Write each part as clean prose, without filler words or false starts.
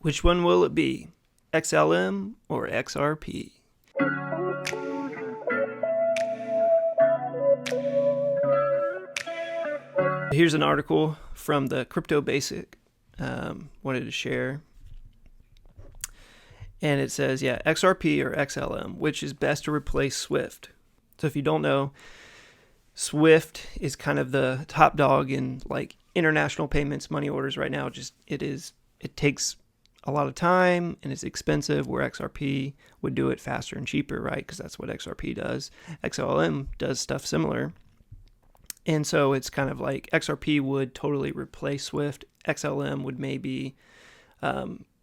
Which one will it be? XLM or XRP? Here's an article from the Crypto Basic. Wanted to share. And it says, XRP or XLM, which is best to replace Swift? So if you don't know, Swift is kind of the top dog in like international payments, money orders right now. It takes a lot of time and it's expensive, where XRP would do it faster and cheaper, right? Because that's what XRP does. XLM does stuff similar. And so it's kind of like XRP would totally replace Swift. XLM would maybe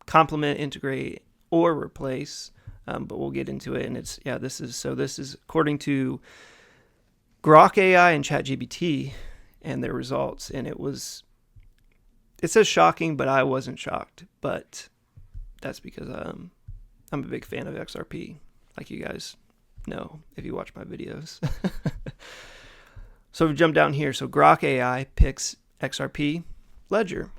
complement, integrate, or replace. But we'll get into it. And this is according to Grok AI and ChatGPT and their results. And it says shocking, but I wasn't shocked. But that's because I'm a big fan of XRP, like you guys know if you watch my videos. So we jump down here. So Grok AI picks XRP Ledger.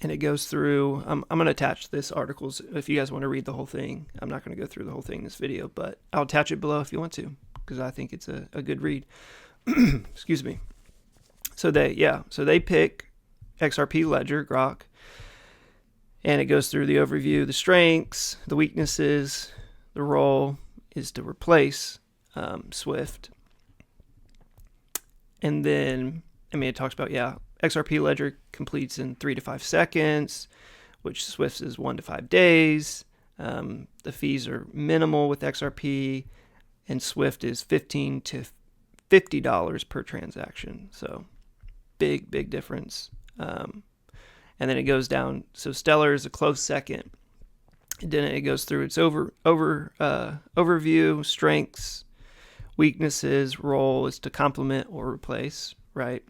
And it goes through, I'm going to attach this article if you guys want to read the whole thing. I'm not going to go through the whole thing in this video, but I'll attach it below if you want to, because I think it's a good read. Excuse me. So they pick XRP Ledger, Grok, and it goes through the overview, the strengths, the weaknesses. The role is to replace Swift. And then, it talks about, XRP Ledger completes in 3 to 5 seconds, which Swift is 1 to 5 days. The fees are minimal with XRP, and Swift is $15 to $50 per transaction. So big difference. And then it goes down. So Stellar is a close second. And then it goes through its overview, strengths, weaknesses. Role is to complement or replace, right?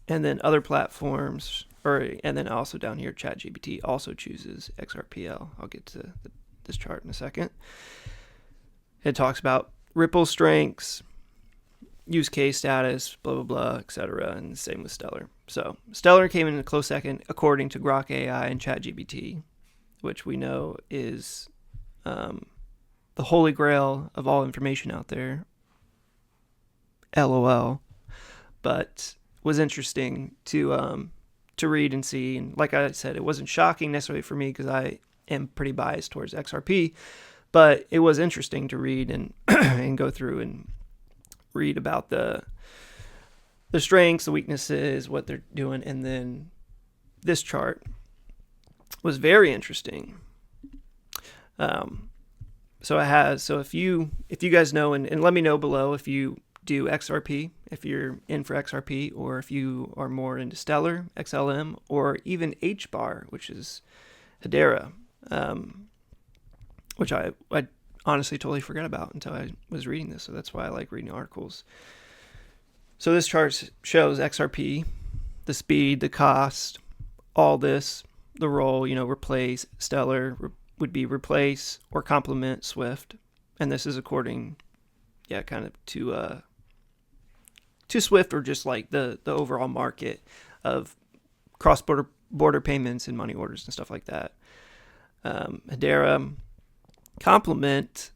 And then other platforms, and then also down here, ChatGPT also chooses XRPL. I'll get to this chart in a second. It talks about Ripple strengths, use case status, blah, blah, blah, etc. And the same with Stellar. So Stellar came in a close second, according to Grok AI and ChatGPT, which we know is the holy grail of all information out there. LOL. But was interesting to read and see. And like I said, it wasn't shocking necessarily for me because I am pretty biased towards XRP, but it was interesting to read and and go through and read about the strengths, the weaknesses, what they're doing. And then this chart was very interesting. So if you guys know, and let me know below if you do XRP, if you're in for XRP, or if you are more into Stellar, XLM, or even HBAR, which is Hedera, which I honestly totally forgot about until I was reading this. So that's why I like reading articles. So this chart shows XRP, the speed, the cost, all this, the role, replace. Stellar would be replace or complement Swift. And this is according, kind of to Swift, or just like the overall market of cross-border payments and money orders and stuff like that. Hedera, complement,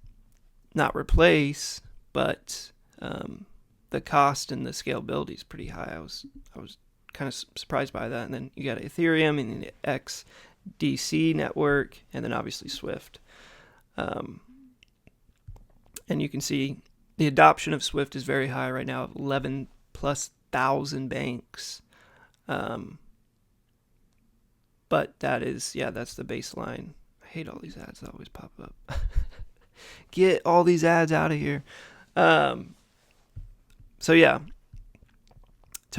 not replace, but the cost and the scalability is pretty high. I was kind of surprised by that. And then you got Ethereum and the XDC network, and then obviously Swift. And you can see the adoption of Swift is very high right now, 11,000+ banks. But that's the baseline. I hate all these ads that always pop up. Get all these ads out of here. Tell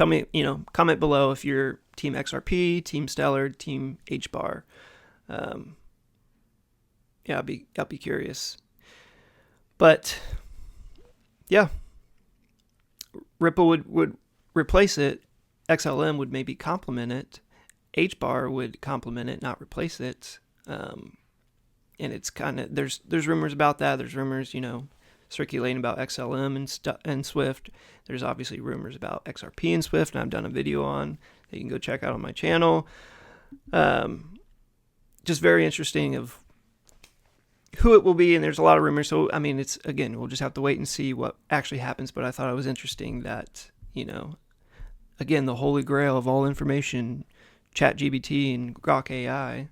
me, comment below if you're Team XRP, Team Stellar, Team HBAR. I'll be curious. But Ripple would replace it. XLM would maybe complement it. HBAR would complement it, not replace it. And it's kind of, there's rumors about that. There's rumors, circulating about XLM and Swift. There's obviously rumors about XRP and Swift, and I've done a video on that you can go check out on my channel. Just very interesting of who it will be, and there's a lot of rumors. So I mean, it's, again, we'll just have to wait and see what actually happens. But I thought it was interesting that, again, the holy grail of all information, ChatGPT and Grok AI,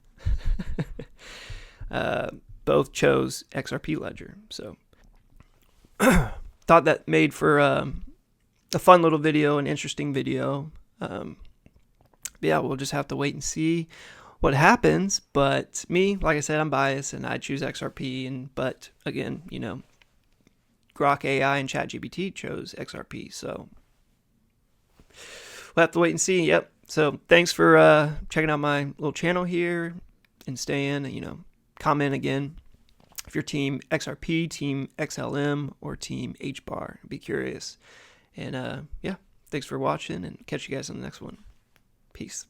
both chose XRP Ledger. So thought that made for a fun little video, an interesting video. Yeah, we'll just have to wait and see what happens. But me, like I said, I'm biased and I choose XRP. But again, Grok AI and ChatGPT chose XRP. So we'll have to wait and see. Yep. So thanks for checking out my little channel here, and stay in, comment again if you're team XRP, team XLM, or team HBAR. I'd be curious. And yeah, thanks for watching, and catch you guys on the next one. Peace.